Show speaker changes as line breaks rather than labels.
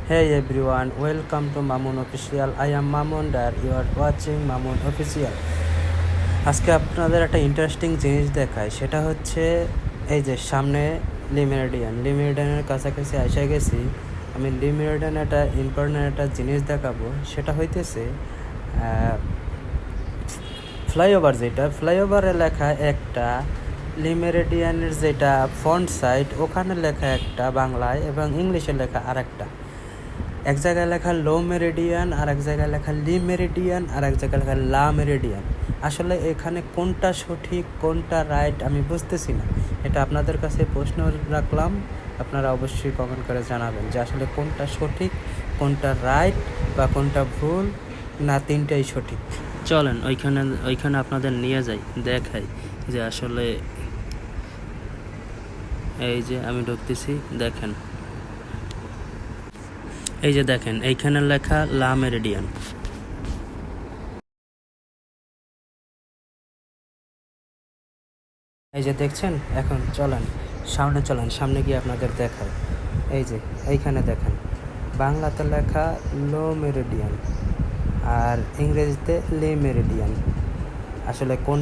Hey everyone, welcome to Mamun Official. I am Mamun and you are watching Mamun Official. আজকে আপনাদের একটা interesting জিনিস দেখায়, সেটা হচ্ছে এই যে সামনে লিমেরিডিয়ানের কাছাকাছি এসে গেছি। আমি লিমেরিডিয়ান একটা ইম্পর্টেন্ট একটা জিনিস দেখাবো, সেটা হইতেছে ফ্লাইওভার। যেটা ফ্লাইওভারে লেখা একটা, লিমেরিডিয়ানের যেটা ফন্ট সাইট ওখানে লেখা একটা বাংলায় এবং ইংলিশে লেখা আরেকটা। এক জায়গায় লেখা লো মেরিডিয়ান, আর এক জায়গায় লেখা লি মেরিডিয়ান, আর এক জায়গায় লেখা লা মেরিডিয়ান। আসলে এখানে কোনটা সঠিক কোনটা রাইট আমি বুঝতেছি না। এটা আপনাদের কাছে প্রশ্ন রাখলাম, আপনারা অবশ্যই কমেন্ট করে জানাবেন যে আসলে কোনটা সঠিক, কোনটা রাইট বা কোনটা ভুল, না তিনটাই সঠিক। চলেন ওইখানে আপনাদের নিয়ে যাই, দেখাই যে আসলে এই যে আমি ঢুকতেছি, দেখেন এই যে দেখেন এইখানে লেখা লা মেরিডিয়ান। এই যে দেখছেন। এখন চলেন সামনে গিয়ে আপনাদের দেখায়। এই যে এইখানে দেখেন বাংলাতে লেখা লো মেরিডিয়ান আর ইংরেজিতে লি মেরিডিয়ান। আসলে কোন